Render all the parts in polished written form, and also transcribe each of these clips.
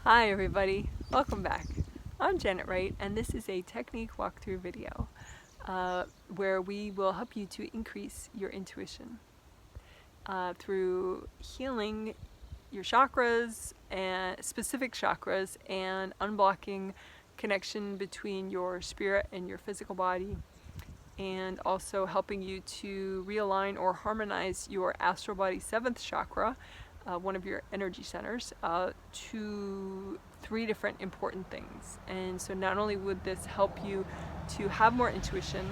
Hi everybody, welcome back. I'm Janet Wright and this is a technique walkthrough video where we will help you to increase your intuition through healing your chakras and specific chakras and unblocking connection between your spirit and your physical body, and also helping you to realign or harmonize your astral body 7th chakra, one of your energy centers, to 3 different important things. And so not only would this help you to have more intuition,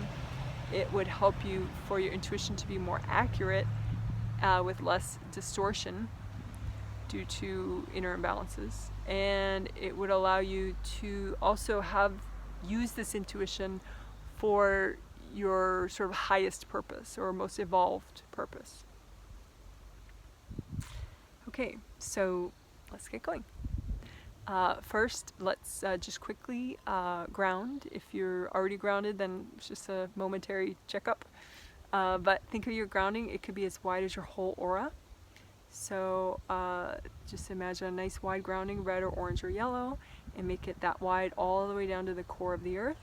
it would help you for your intuition to be more accurate with less distortion due to inner imbalances. And it would allow you to also use this intuition for your sort of highest purpose or most evolved purpose. Okay, so let's get going. First, let's just quickly ground. If you're already grounded, then it's just a momentary checkup. But think of your grounding, it could be as wide as your whole aura. So just imagine a nice wide grounding, red or orange or yellow, and make it that wide all the way down to the core of the earth,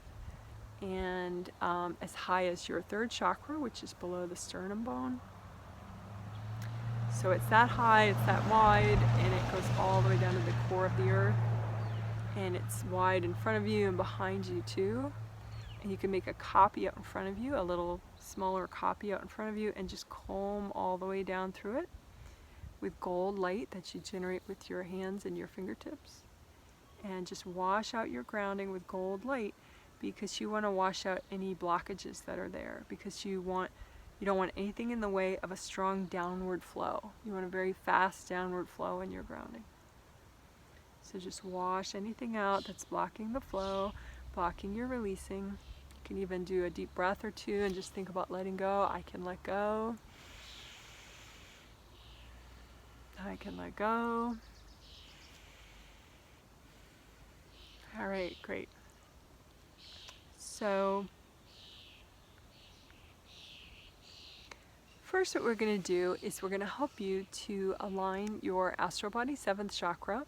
and as high as your 3rd chakra, which is below the sternum bone. So it's that high, it's that wide, and it goes all the way down to the core of the earth. And it's wide in front of you and behind you too. And you can make a copy out in front of you, a little smaller copy out in front of you, and just comb all the way down through it with gold light that you generate with your hands and your fingertips. And just wash out your grounding with gold light, because you want to wash out any blockages that are there, because you don't want anything in the way of a strong downward flow. You want a very fast downward flow in your grounding. So just wash anything out that's blocking the flow, blocking your releasing. You can even do a deep breath or 2 and just think about letting go. I can let go. I can let go. All right, great. So first, what we're going to do is we're going to help you to align your astral body 7th chakra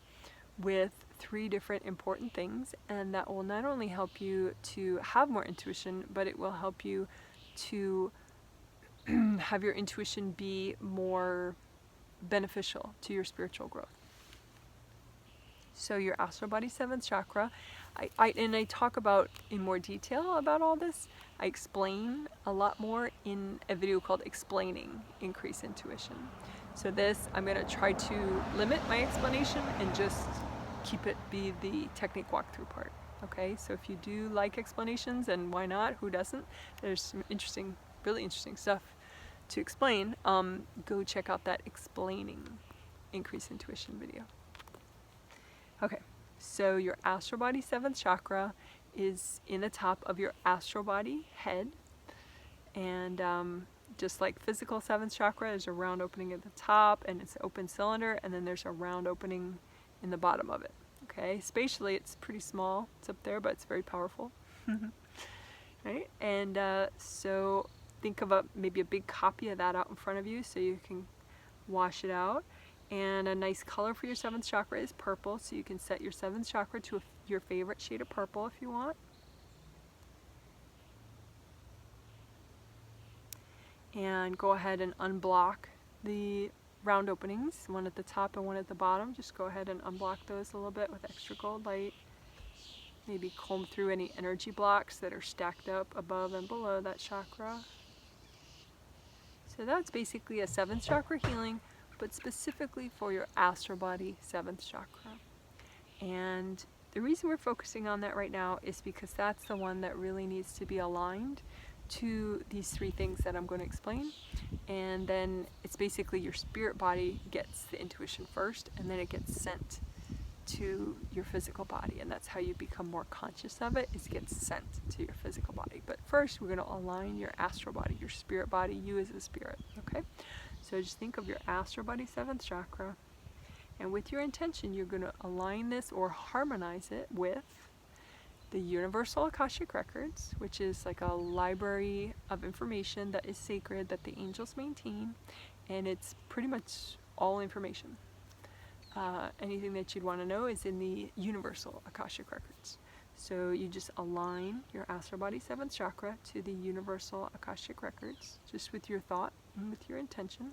with 3 different important things, and that will not only help you to have more intuition, but it will help you to have your intuition be more beneficial to your spiritual growth. So your astral body 7th chakra, I talk about in more detail about all this. I explain a lot more in a video called Explaining Increase Intuition. So this, I'm going to try to limit my explanation and just keep it be the technique walkthrough part. Okay, so if you do like explanations, and why not, who doesn't? There's some interesting, really interesting stuff to explain. Go check out that Explaining Increase Intuition video. Okay, so your astral body 7th chakra is in the top of your astral body head, and just like physical 7th chakra, there's a round opening at the top and it's an open cylinder, and then there's a round opening in the bottom of it. Okay, spatially it's pretty small, it's up there, but it's very powerful. Right, and so think of maybe a big copy of that out in front of you so you can wash it out. And a nice color for your 7th chakra is purple, so you can set your 7th chakra to your favorite shade of purple if you want. And go ahead and unblock the round openings, one at the top and one at the bottom. Just go ahead and unblock those a little bit with extra gold light. Maybe comb through any energy blocks that are stacked up above and below that chakra. So that's basically a 7th chakra healing, but specifically for your astral body 7th chakra. And the reason we're focusing on that right now is because that's the one that really needs to be aligned to these 3 things that I'm going to explain. And then it's basically your spirit body gets the intuition first, and then it gets sent to your physical body, and that's how you become more conscious of it, is it gets sent to your physical body. But first we're going to align your astral body, your spirit body, you as a spirit. Okay, so just think of your astral body 7th chakra, and with your intention you're going to align this or harmonize it with the universal akashic records, which is like a library of information that is sacred that the angels maintain, and it's pretty much all information. anything that you'd want to know is in the universal akashic records. So you just align your astral body 7th chakra to the universal akashic records, just with your thought and with your intention.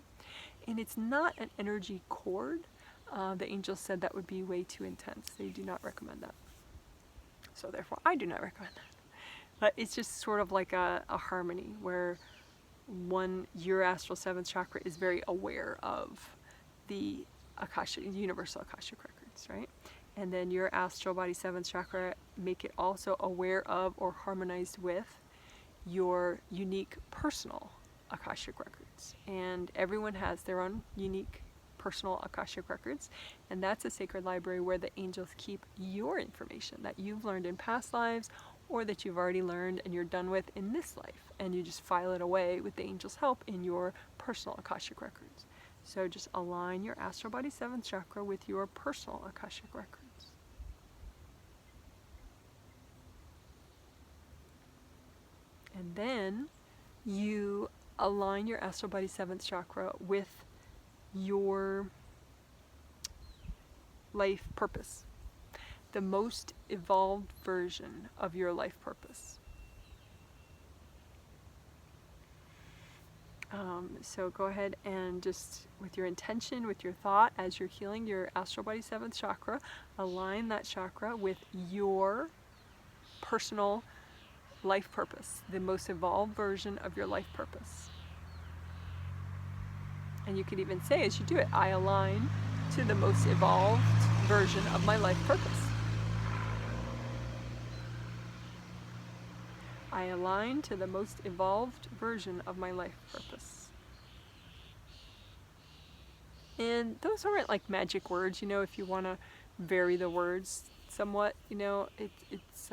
And it's not an energy cord. The angels said that would be way too intense. They do not recommend that. So therefore, I do not recommend that. But it's just sort of like a harmony where your astral 7th chakra is very aware of the akashic, universal akashic records, right? And then your astral body 7th chakra make it also aware of or harmonized with your unique personal akashic records. And everyone has their own unique personal akashic records, and that's a sacred library where the angels keep your information that you've learned in past lives or that you've already learned and you're done with in this life, and you just file it away with the angels' help in your personal akashic records. So just align your astral body 7th chakra with your personal akashic records. And then you align your astral body 7th chakra with your life purpose, the most evolved version of your life purpose. So go ahead and just with your intention, with your thought, as you're healing your astral body 7th chakra, align that chakra with your personal life purpose, the most evolved version of your life purpose. And you could even say as you do it, I align to the most evolved version of my life purpose. I align to the most evolved version of my life purpose. And those aren't like magic words, if you want to vary the words somewhat, it's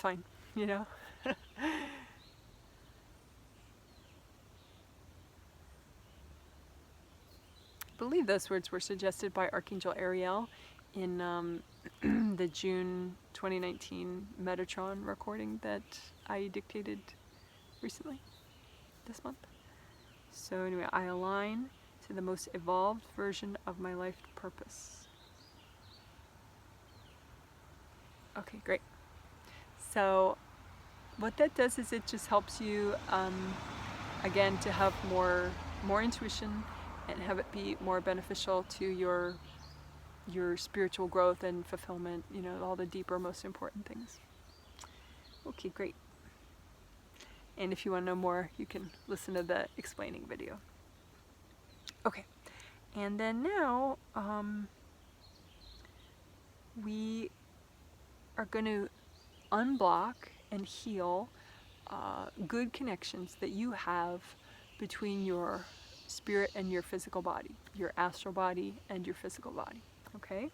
fine, I believe those words were suggested by Archangel Ariel in the June 2019 Metatron recording that I dictated recently, this month. So anyway, I align to the most evolved version of my life purpose. Okay, great. So what that does is it just helps you, again, to have more intuition and have it be more beneficial to your spiritual growth and fulfillment, all the deeper, most important things. Okay, great. And if you want to know more, you can listen to the explaining video. Okay, and then now we are going to unblock and heal good connections that you have between your spirit and your physical body, your astral body and your physical body, okay?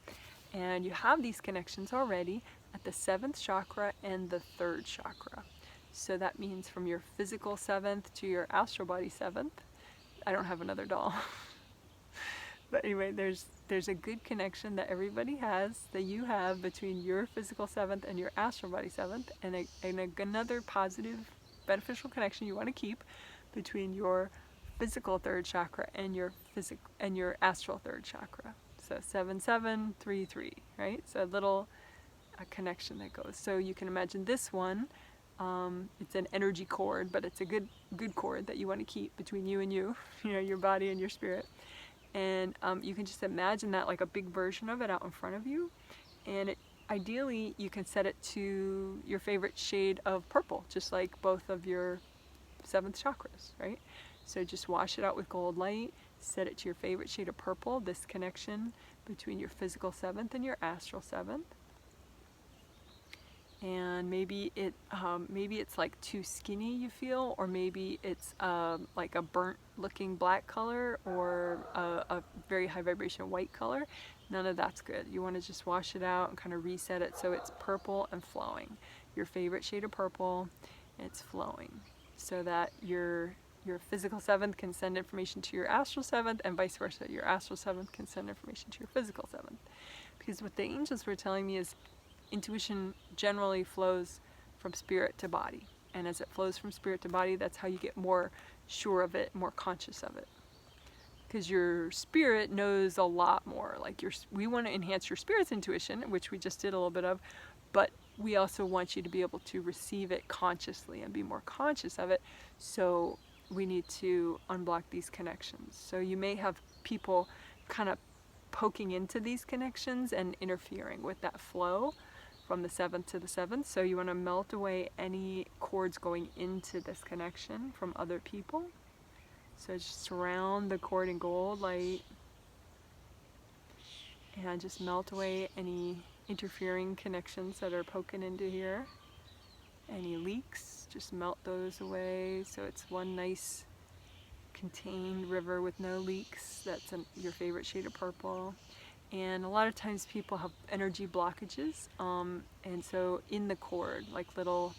And you have these connections already at the 7th chakra and the 3rd chakra. So that means from your physical 7th to your astral body 7th. I don't have another doll. But anyway, there's a good connection that everybody has, that you have between your physical 7th and your astral body 7th, and another positive, beneficial connection you want to keep between your physical 3rd chakra and your astral 3rd chakra. So 7-7-3-3, right? So a connection that goes. So you can imagine this one. It's an energy cord, but it's a good cord that you want to keep between you and your body and your spirit. And you can just imagine that like a big version of it out in front of you. And ideally, you can set it to your favorite shade of purple, just like both of your 7th chakras, right? So just wash it out with gold light, set it to your favorite shade of purple, this connection between your physical 7th and your astral 7th. And maybe it's like too skinny, you feel, or maybe it's like a burnt looking black color or a very high vibration white color. None of that's good. You want to just wash it out and kind of reset it so it's purple and flowing. Your favorite shade of purple, it's flowing, so that your physical 7th can send information to your astral 7th, and vice versa. Your astral 7th can send information to your physical 7th. Because what the angels were telling me is intuition generally flows from spirit to body. And as it flows from spirit to body, that's how you get more sure of it, more conscious of it. because your spirit knows a lot more. Like we want to enhance your spirit's intuition, which we just did a little bit of, but we also want you to be able to receive it consciously and be more conscious of it. So we need to unblock these connections. So you may have people kind of poking into these connections and interfering with that flow from the 7th to the 7th. So you want to melt away any cords going into this connection from other people. So just surround the cord in gold light and just melt away any interfering connections that are poking into here. Any leaks, just melt those away so it's one nice contained river with no leaks. That's your favorite shade of purple. And a lot of times people have energy blockages, and so in the cord, like little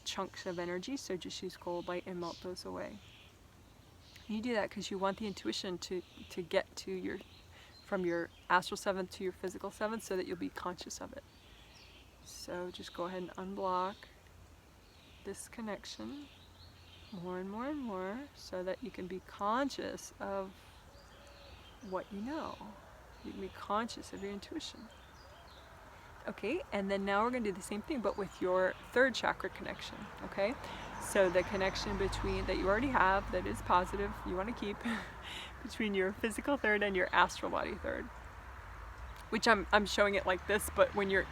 chunks of energy, so just use gold light and melt those away. You do that because you want the intuition to get to from your astral 7th to your physical 7th so that you'll be conscious of it. So just go ahead and unblock this connection more and more and more so that you can be conscious of what you know. You can be conscious of your intuition. Okay, and then now we're going to do the same thing but with your 3rd chakra connection, okay? So the connection between that you already have that is positive, you want to keep between your physical 3rd and your astral body 3rd. Which I'm showing it like this, but when you're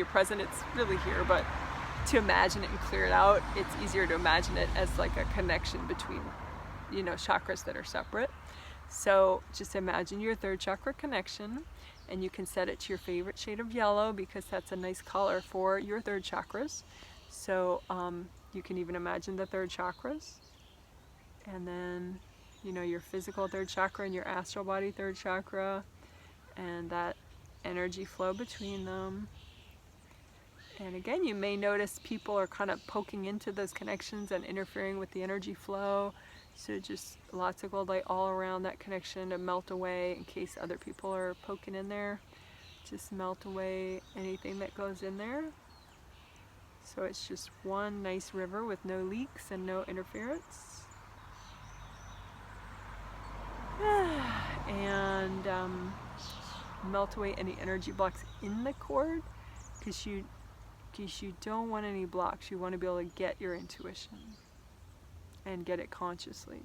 present it's really here, but to imagine it and clear it out, it's easier to imagine it as like a connection between, chakras that are separate. So just imagine your 3rd chakra connection, and you can set it to your favorite shade of yellow because that's a nice color for your 3rd chakras. So you can even imagine the 3rd chakras, and then your physical 3rd chakra and your astral body 3rd chakra, and that energy flow between them. And again, you may notice people are kind of poking into those connections and interfering with the energy flow. So just lots of gold light all around that connection to melt away in case other people are poking in there. Just melt away anything that goes in there. So it's just one nice river with no leaks and no interference. And melt away any energy blocks in the cord because you don't want any blocks. You want to be able to get your intuition and get it consciously.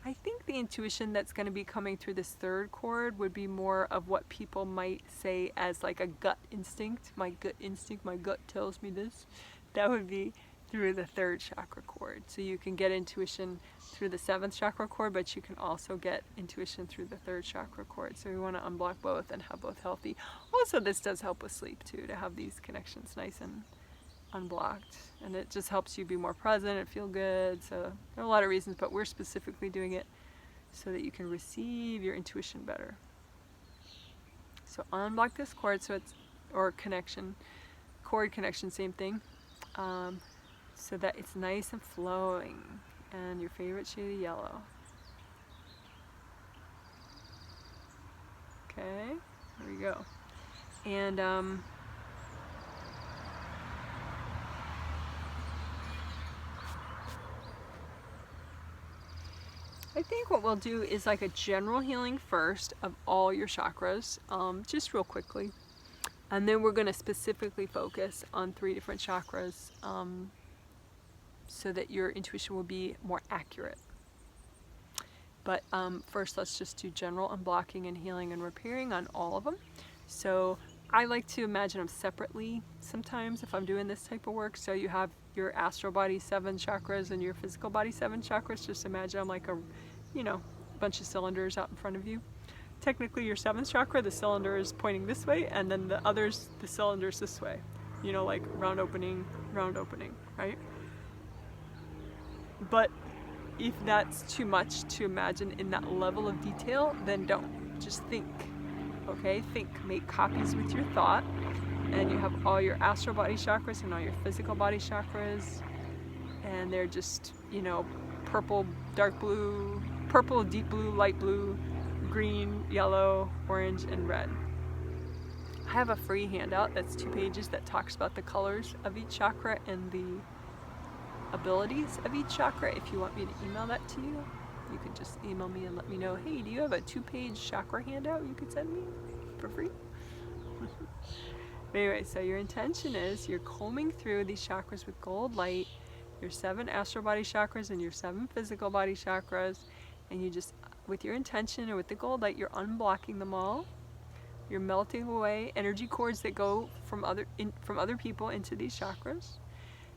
I think the intuition that's going to be coming through this 3rd cord would be more of what people might say as like a gut instinct. My gut instinct, my gut tells me this. That would be through the 3rd chakra cord. So you can get intuition through the 7th chakra cord, but you can also get intuition through the 3rd chakra cord. So we want to unblock both and have both healthy. Also, this does help with sleep too, to have these connections nice and unblocked, and it just helps you be more present and feel good. So there are a lot of reasons, but we're specifically doing it so that you can receive your intuition better. So unblock this cord, or connection, cord connection, same thing, so that it's nice and flowing, and your favorite shade of yellow. Okay, there we go. And I think what we'll do is like a general healing first of all your chakras, just real quickly. And then we're going to specifically focus on 3 different chakras so that your intuition will be more accurate. But first, let's just do general unblocking and healing and repairing on all of them. So I like to imagine them separately sometimes if I'm doing this type of work. So you have your astral body 7 chakras and your physical body 7 chakras. Just imagine them like a bunch of cylinders out in front of you. Technically your 7th chakra, the cylinder is pointing this way, and then the others, the cylinder's this way. Like round opening, right? But if that's too much to imagine in that level of detail, then don't. Just think. Okay, think. Make copies with your thought, and you have all your astral body chakras and all your physical body chakras, and they're just, purple, dark blue, purple, deep blue, light blue, green, yellow, orange, and red. I have a free handout that's 2 pages that talks about the colors of each chakra and abilities of each chakra. If you want me to email that to you, you could just email me and let me know, hey, do you have a 2-page chakra handout you could send me for free? Anyway, so your intention is you're combing through these chakras with gold light, your 7 astral body chakras and your 7 physical body chakras, and you just, with your intention and with the gold light, you're unblocking them all. You're melting away energy cords that go from other people into these chakras.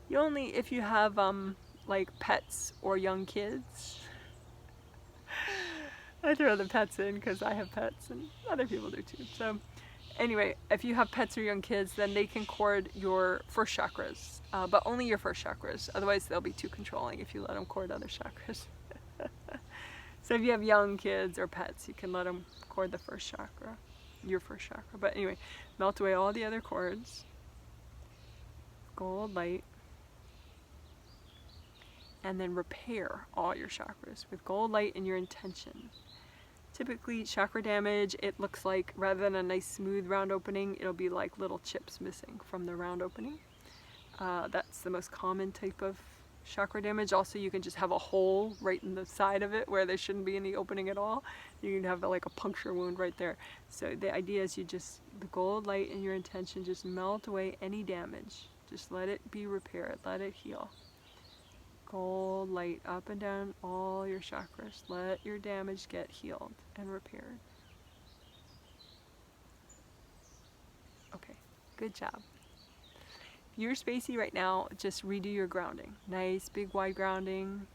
You only, if you have like pets or young kids, I throw the pets in because I have pets and other people do too. So anyway, if you have pets or young kids, then they can cord your first chakras, but only your first chakras. Otherwise, they'll be too controlling if you let them cord other chakras. So if you have young kids or pets, you can let them cord the first chakra, your first chakra. But anyway, melt away all the other cords. Gold light. And then repair all your chakras with gold light and your intention. Typically, chakra damage, it looks like, rather than a nice smooth round opening, it'll be like little chips missing from the round opening. That's the most common type of chakra damage. Also, you can just have a hole right in the side of it where there shouldn't be any opening at all. You can have like a puncture wound right there. So the idea is you just, the gold light and your intention, just melt away any damage. Just let it be repaired, let it heal. Gold light up and down all your chakras. Let your damage get healed and repaired. Okay, good job. If you're spacey right now, just redo your grounding. Nice, big, wide grounding.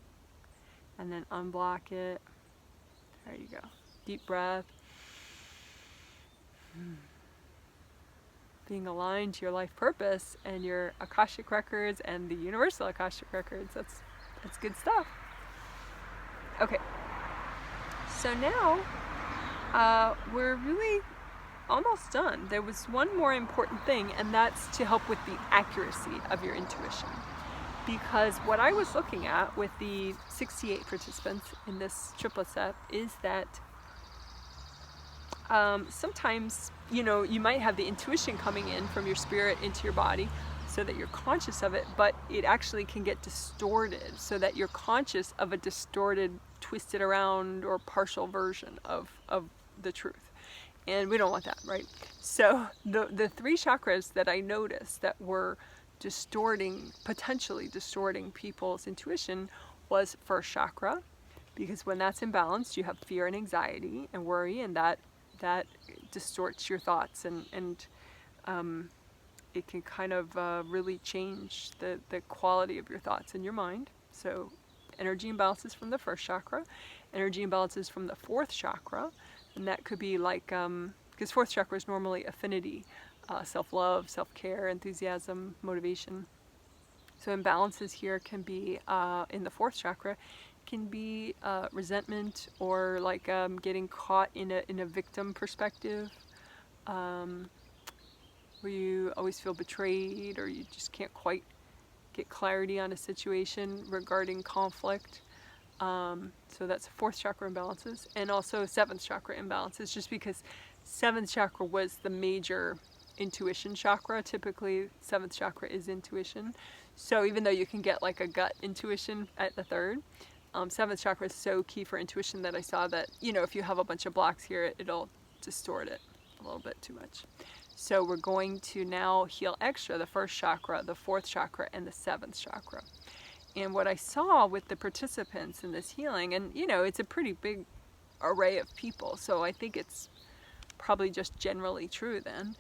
And then unblock it. There you go. Deep breath. Being aligned to your life purpose and your akashic records and the universal akashic records. That's good stuff. Okay, so now we're really almost done. There was one more important thing, and that's to help with the accuracy of your intuition. Because what I was looking at with the 68 participants in this triplet set is that sometimes, you know, you might have the intuition coming in from your spirit into your body so that you're conscious of it, but it actually can get distorted so that you're conscious of a distorted, twisted around or partial version of the truth. And we don't want that, right? So the 3 chakras that I noticed that were distorting, potentially distorting people's intuition was first chakra, because when that's imbalanced, you have fear and anxiety and worry, and that distorts your thoughts, and it can kind of really change the quality of your thoughts in your mind. So energy imbalances from the first chakra, energy imbalances from the 4th chakra, and that could be like, because 4th chakra is normally affinity, self-love, self-care, enthusiasm, motivation. So imbalances here can be, in the 4th chakra, can be resentment, or like getting caught in a victim perspective, where you always feel betrayed, or you just can't quite get clarity on a situation regarding conflict. So that's 4th chakra imbalances, and also 7th chakra imbalances, just because 7th chakra was the major intuition chakra. Typically 7th chakra is intuition. So even though you can get like a gut intuition at the 3rd, 7th chakra is so key for intuition that I saw that, you know, if you have a bunch of blocks here, it'll distort it a little bit too much. So we're going to now heal extra the 1st chakra, the 4th chakra, and the 7th chakra. And what I saw with the participants in this healing, and you know, it's a pretty big array of people, so I think it's probably just generally true then.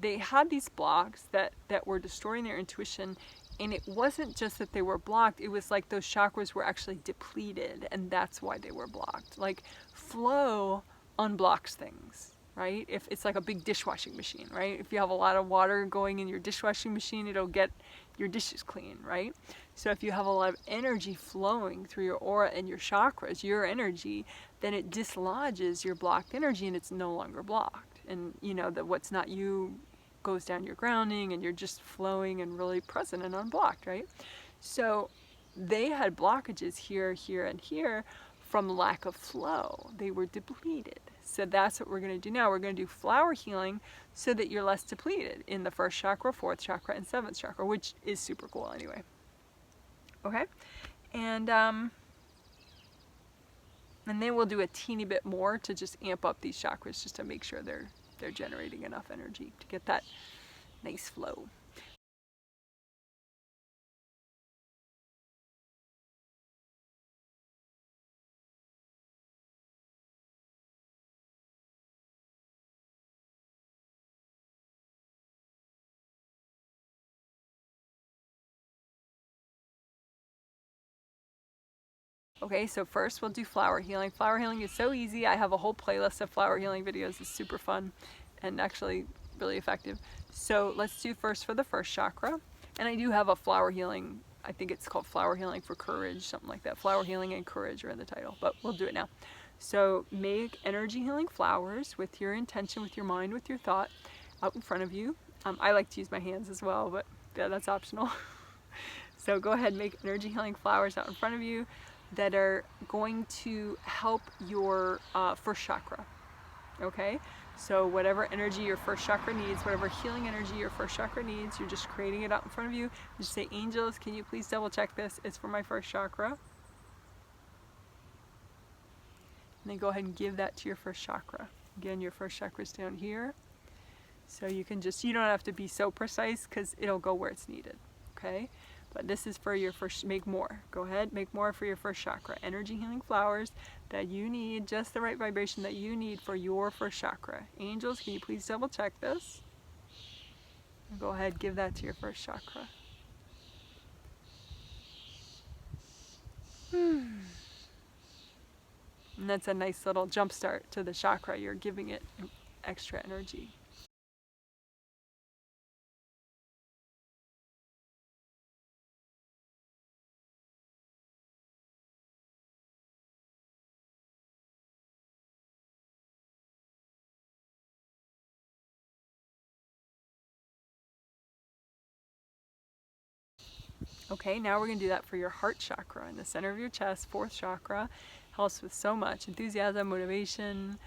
They had these blocks that were distorting their intuition, and it wasn't just that they were blocked, it was like those chakras were actually depleted, and that's why they were blocked. Like flow unblocks things, right? If it's like a big dishwashing machine, right? If you have a lot of water going in your dishwashing machine, it'll get your dishes clean, right? So if you have a lot of energy flowing through your aura and your chakras, your energy, then it dislodges your blocked energy and it's no longer blocked. And you know that what's not you goes down your grounding, and you're just flowing and really present and unblocked, right? So they had blockages here, here, and here from lack of flow. They were depleted. So that's what we're going to do now. We're going to do flower healing so that you're less depleted in the 1st chakra, 4th chakra, and 7th chakra, which is super cool anyway. Okay, and then we'll do a teeny bit more to just amp up these chakras, just to make sure they're generating enough energy to get that nice flow. Okay, so first we'll do flower healing. Flower healing is so easy. I have a whole playlist of flower healing videos. It's super fun and actually really effective. So let's do first for the first chakra. And I do have a flower healing, I think it's called flower healing for courage, something like that. Flower healing and courage are in the title, but we'll do it now. So make energy healing flowers with your intention, with your mind, with your thought out in front of you. I like to use my hands as well, but yeah, that's optional. So go ahead and make energy healing flowers out in front of you that are going to help your first chakra. Okay, so whatever energy your first chakra needs, whatever healing energy your first chakra needs, you're just creating it out in front of you. Just say, angels, can you please double check this? It's for my first chakra. And then go ahead and give that to your first chakra. Again, your first chakra is down here. So you can just, you don't have to be so precise because it'll go where it's needed. Okay, but this is for your first, make more. Go ahead, make more for your first chakra. Energy healing flowers that you need, just the right vibration that you need for your first chakra. Angels, can you please double check this? And go ahead, give that to your first chakra. And that's a nice little jump start to the chakra. You're giving it extra energy. Okay, now we're going to do that for your heart chakra in the center of your chest, fourth chakra. Helps with so much enthusiasm, motivation,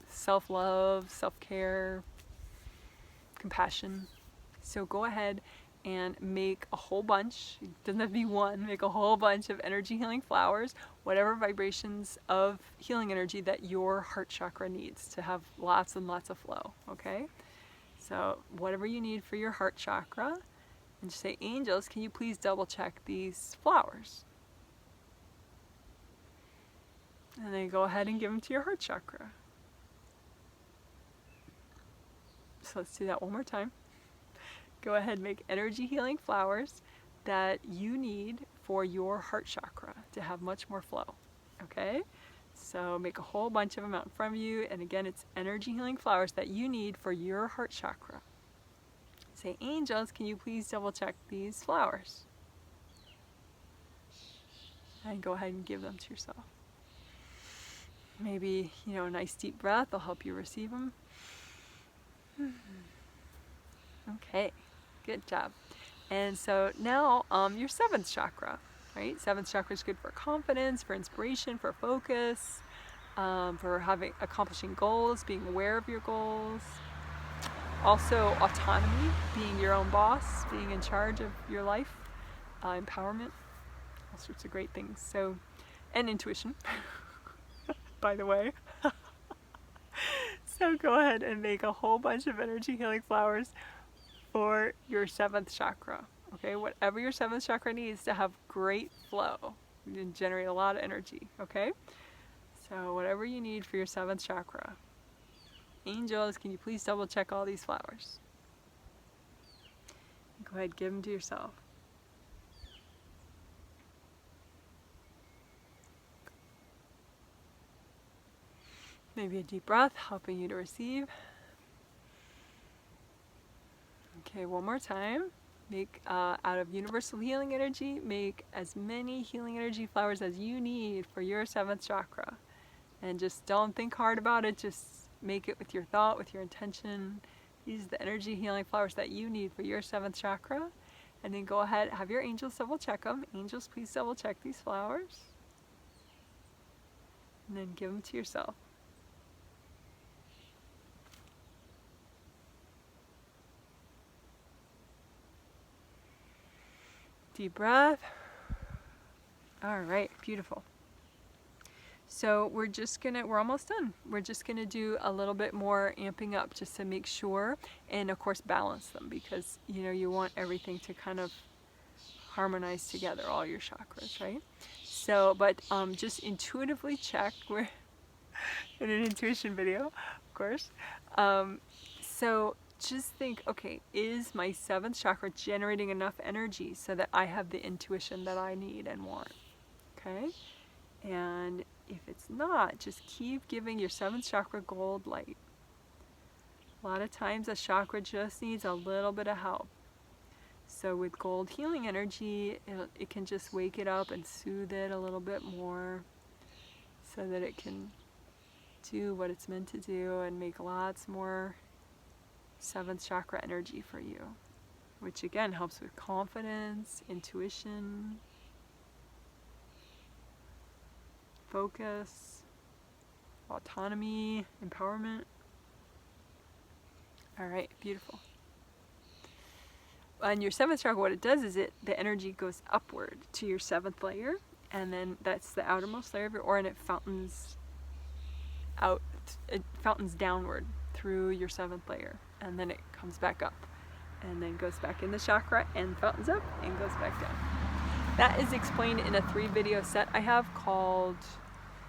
self-love, self-care, compassion. So go ahead and make a whole bunch, it doesn't have to be one, make a whole bunch of energy healing flowers, whatever vibrations of healing energy that your heart chakra needs to have lots and lots of flow, okay? So whatever you need for your heart chakra, and just say, angels, can you please double check these flowers? And then go ahead and give them to your heart chakra. So let's do that one more time. Go ahead and make energy healing flowers that you need for your heart chakra to have much more flow. Okay? So make a whole bunch of them out in front of you. And again, it's energy healing flowers that you need for your heart chakra. Say, angels, can you please double check these flowers? And go ahead and give them to yourself. Maybe, a nice deep breath will help you receive them. Okay, good job. And so now your seventh chakra, right? Seventh chakra is good for confidence, for inspiration, for focus, for accomplishing goals, being aware of your goals. Also autonomy, being your own boss, being in charge of your life, empowerment, all sorts of great things. So, and intuition, by the way. So go ahead and make a whole bunch of energy healing flowers for your seventh chakra. Okay, whatever your seventh chakra needs to have great flow and generate a lot of energy. Okay, so whatever you need for your seventh chakra. Angels, can you please double check all these flowers? Go ahead, give them to yourself. Maybe a deep breath, helping you to receive. Okay, one more time. Make, out of universal healing energy, make as many healing energy flowers as you need for your seventh chakra. And just don't think hard about it, just make it with your thought, with your intention. Use the energy healing flowers that you need for your seventh chakra. And then go ahead, have your angels double check them. Angels, please double check these flowers. And then give them to yourself. Deep breath. All right, beautiful. So we're almost done. We're just gonna do a little bit more amping up just to make sure, and of course balance them, because you want everything to kind of harmonize together, all your chakras, right? So, but just intuitively check. We're in an intuition video, of course. So just think, okay, is my 7th chakra generating enough energy so that I have the intuition that I need and want? Okay? And if it's not, just keep giving your 7th chakra gold light. A lot of times a chakra just needs a little bit of help. So with gold healing energy, it can just wake it up and soothe it a little bit more so that it can do what it's meant to do and make lots more 7th chakra energy for you, which again helps with confidence, intuition, focus, autonomy, empowerment. All right, beautiful. On your 7th chakra, what it does is the energy goes upward to your 7th layer, and then that's the outermost layer of your aura, and it fountains downward through your 7th layer, and then it comes back up, and then goes back in the chakra, and fountains up, and goes back down. That is explained in a 3-video set I have called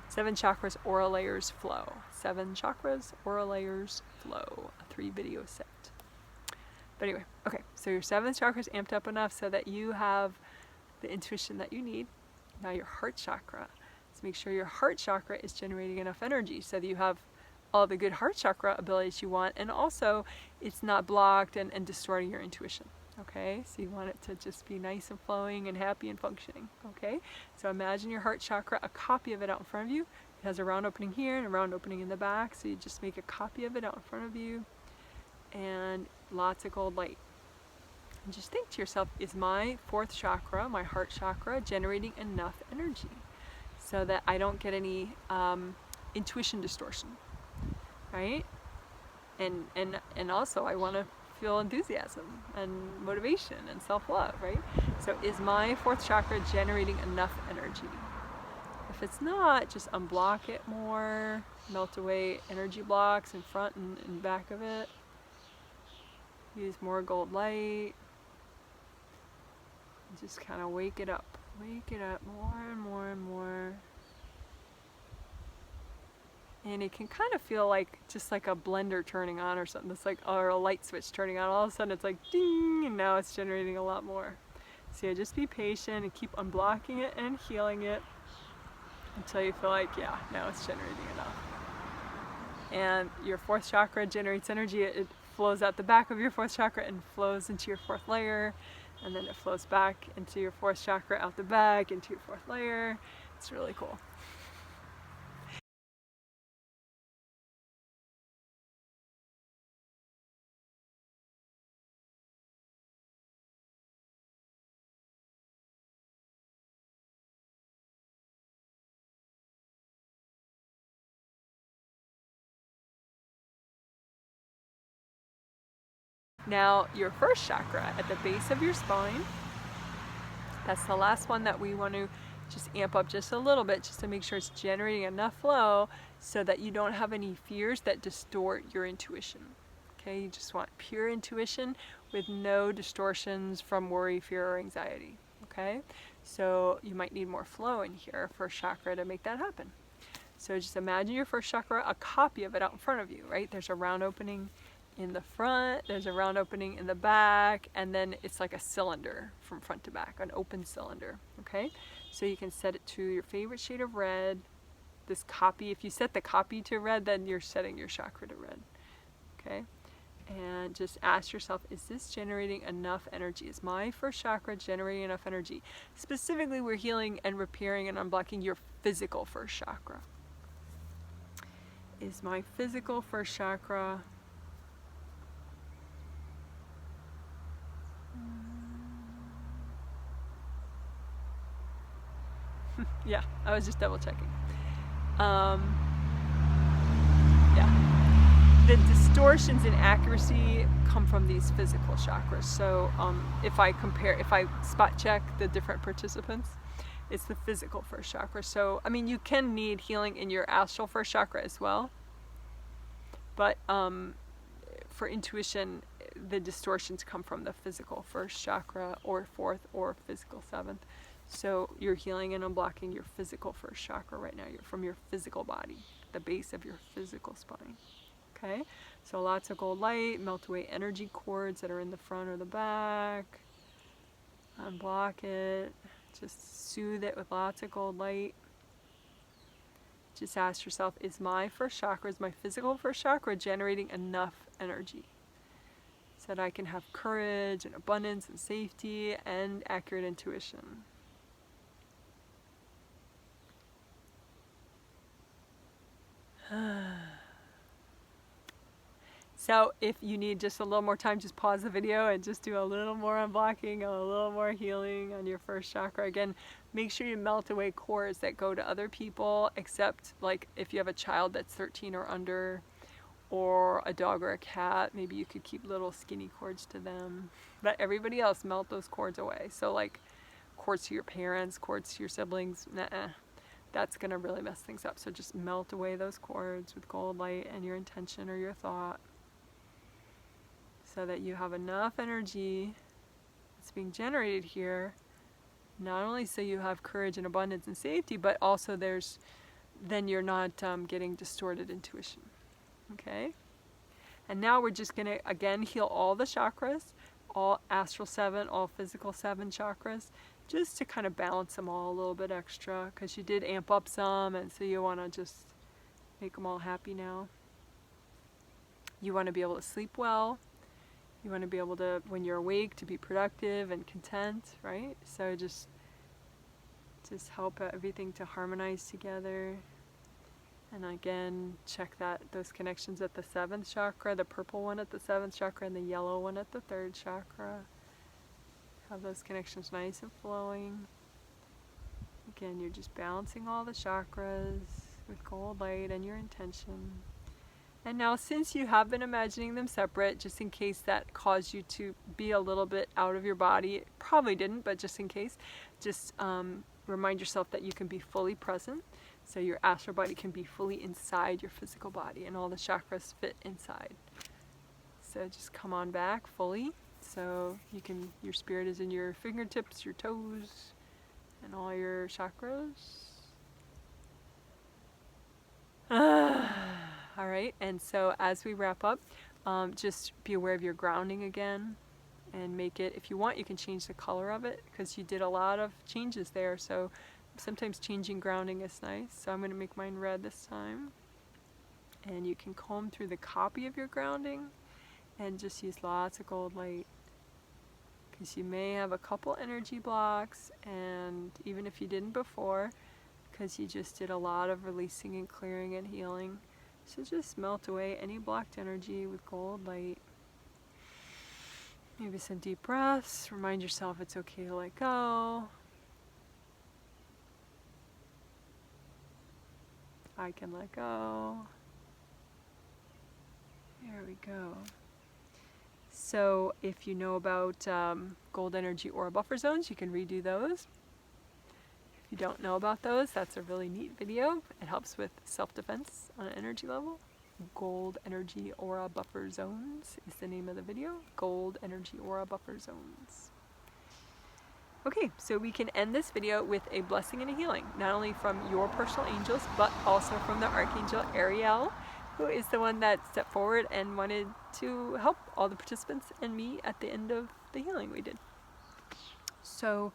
7 Chakras Aura Layers Flow. 7 Chakras Aura Layers Flow, a 3-video set. But anyway, okay, so your 7th chakra is amped up enough so that you have the intuition that you need. Now your heart chakra. Let's make sure your heart chakra is generating enough energy so that you have all the good heart chakra abilities you want, and also it's not blocked and distorting your intuition. Okay, so you want it to just be nice and flowing and happy and functioning. Okay, so imagine your heart chakra, a copy of it out in front of you. It has a round opening here and a round opening in the back, so you just make a copy of it out in front of you, and lots of gold light. And just think to yourself, is my 4th chakra, my heart chakra, generating enough energy so that I don't get any intuition distortion, right? And also I want to feel enthusiasm and motivation and self-love, right? So is my 4th chakra generating enough energy? If it's not, just unblock it more, melt away energy blocks in front and back of it. Use more gold light. Just kind of wake it up. Wake it up more and more and more. And it can kind of feel like just like a blender turning on or something. It's like, or a light switch turning on. All of a sudden it's like ding, and now it's generating a lot more. So yeah, just be patient and keep unblocking it and healing it until you feel like, yeah, now it's generating enough. And your 4th chakra generates energy. It flows out the back of your 4th chakra and flows into your 4th layer, and then it flows back into your 4th chakra out the back into your 4th layer. It's really cool. Now your 1st chakra at the base of your spine, that's the last one that we want to just amp up just a little bit, just to make sure it's generating enough flow so that you don't have any fears that distort your intuition. Okay, you just want pure intuition with no distortions from worry, fear, or anxiety. Okay, so you might need more flow in here for chakra to make that happen. So just imagine your 1st chakra, a copy of it out in front of you, right? There's a round opening in the front, there's a round opening in the back, and then it's like a cylinder from front to back, an open cylinder. Okay, so you can set it to your favorite shade of red. This copy, if you set the copy to red, then you're setting your chakra to red. Okay, and just ask yourself, is this generating enough energy? Is my 1st chakra generating enough energy? Specifically, we're healing and repairing and unblocking your physical 1st chakra. Is my physical 1st chakra yeah, I was just double checking. Yeah. the distortions in accuracy come from these physical chakras. So if I spot check the different participants, it's the physical first chakra. So I mean, you can need healing in your astral first chakra as well, but for intuition, the distortions come from the physical first chakra or fourth or physical seventh. So you're healing and unblocking your physical first chakra right now. You're from your physical body, the base of your physical spine. Okay, so lots of gold light, melt away energy cords that are in the front or the back. Unblock it. Just soothe it with lots of gold light. Just ask yourself, is my first chakra, is my physical first chakra generating enough energy so that I can have courage and abundance and safety and accurate intuition? So if you need just a little more time, just pause the video and just do a little more unblocking, a little more healing on your first chakra. Again, make sure you melt away cords that go to other people, except like if you have a child that's 13 or under, or a dog or a cat, maybe you could keep little skinny cords to them. But everybody else, melt those cords away. So like cords to your parents, cords to your siblings, that's gonna really mess things up. So just melt away those cords with gold light and your intention or your thought, so that you have enough energy that's being generated here, not only so you have courage and abundance and safety, but also then you're not getting distorted intuition. Okay? And now we're just going to, again, heal all the chakras, all astral 7, all physical 7 chakras, just to kind of balance them all a little bit extra, because you did amp up some, and so you want to just make them all happy now. You want to be able to sleep well. You want to be able to, when you're awake, to be productive and content, right? So just help everything to harmonize together. And again, check those connections at the 7th chakra, the purple one at the 7th chakra and the yellow one at the 3rd chakra. Have those connections nice and flowing. Again, you're just balancing all the chakras with gold light and your intention. And now, since you have been imagining them separate, just in case that caused you to be a little bit out of your body, it probably didn't, but just in case, just remind yourself that you can be fully present. So your astral body can be fully inside your physical body, and all the chakras fit inside. So just come on back fully. So your spirit is in your fingertips, your toes, and all your chakras. All right, and so as we wrap up, just be aware of your grounding again, and make it, if you want, you can change the color of it, because you did a lot of changes there, so sometimes changing grounding is nice. So I'm going to make mine red this time, and you can comb through the copy of your grounding and just use lots of gold light, because you may have a couple energy blocks, and even if you didn't before, because you just did a lot of releasing and clearing and healing. So just melt away any blocked energy with gold light. Maybe some deep breaths. Remind yourself it's okay to let go. I can let go. There we go. So if you know about gold energy aura buffer zones, you can redo those. If you don't know about those, that's a really neat video. It helps with self-defense on an energy level. Gold energy aura buffer zones is the name of the video. Gold energy aura buffer zones. Okay, so we can end this video with a blessing and a healing, not only from your personal angels, but also from the Archangel Ariel, who is the one that stepped forward and wanted to help all the participants and me at the end of the healing we did. So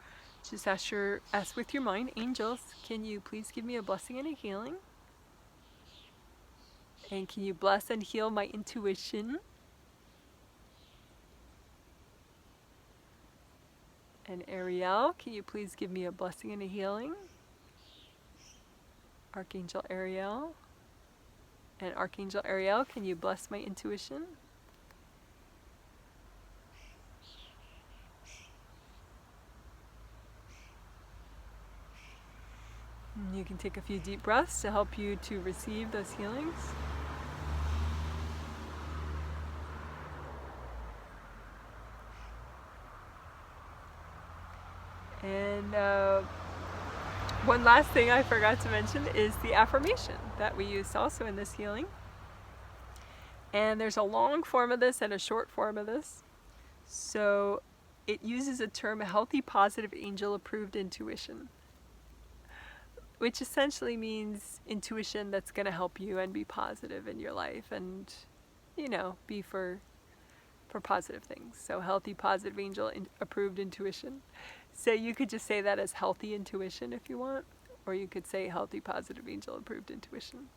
just ask with your mind, angels, can you please give me a blessing and a healing? And can you bless and heal my intuition? And Ariel, can you please give me a blessing and a healing? Archangel Ariel. And Archangel Ariel, can you bless my intuition? And you can take a few deep breaths to help you to receive those healings. one last thing I forgot to mention is the affirmation that we use also in this healing. And there's a long form of this and a short form of this. So it uses a term, healthy, positive, angel-approved intuition, which essentially means intuition that's going to help you and be positive in your life and, you know, be for positive things. So healthy, positive, angel-approved intuition. So you could just say that as healthy intuition if you want, or you could say healthy, positive, angel-approved intuition.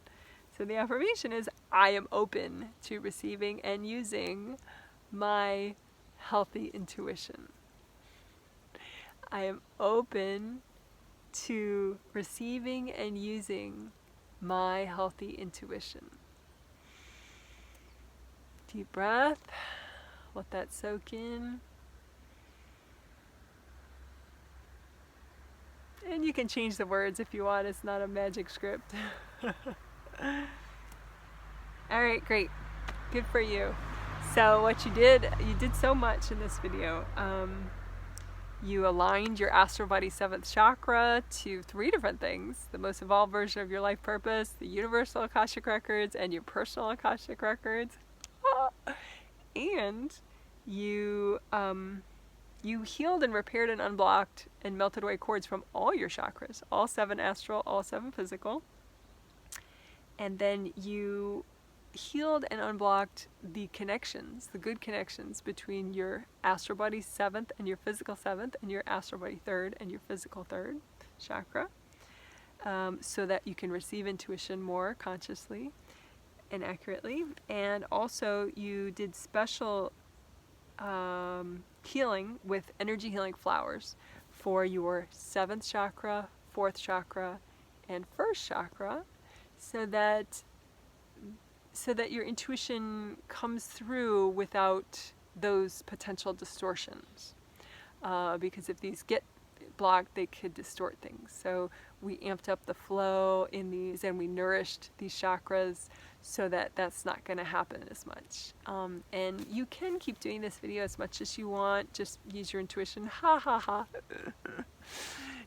So the affirmation is, I am open to receiving and using my healthy intuition. I am open to receiving and using my healthy intuition. Deep breath. Let that soak in. And you can change the words if you want. It's not a magic script. All right, great. Good for you. So what you did so much in this video. You aligned your astral body 7th chakra to 3 different things: the most evolved version of your life purpose, the universal akashic records, and your personal akashic records. And you healed and repaired and unblocked and melted away chords from all your chakras, all 7 astral, all 7 physical. And then you healed and unblocked the connections, the good connections between your astral body 7th and your physical 7th and your astral body 3rd and your physical 3rd chakra, so that you can receive intuition more consciously and accurately. And also you did special healing with energy healing flowers for your 7th chakra, 4th chakra, and 1st chakra, so that your intuition comes through without those potential distortions. Because if these get blocked, they could distort things. So we amped up the flow in these, and we nourished these chakras so that that's not going to happen as much. And you can keep doing this video as much as you want. Just use your intuition, ha ha ha,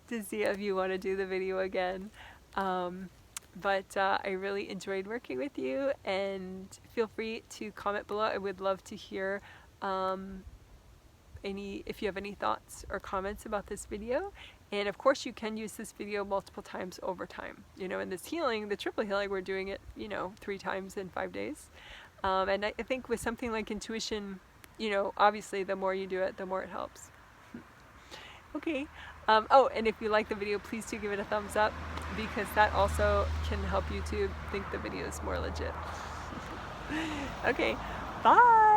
to see if you want to do the video again. But I really enjoyed working with you, and feel free to comment below. I would love to hear if you have any thoughts or comments about this video. And of course you can use this video multiple times over time. You know, in this healing, the triple healing, we're doing it, 3 times in 5 days. And I think with something like intuition, obviously the more you do it, the more it helps. Okay. Oh, and if you like the video, please do give it a thumbs up, because that also can help YouTube think the video is more legit. Okay, bye!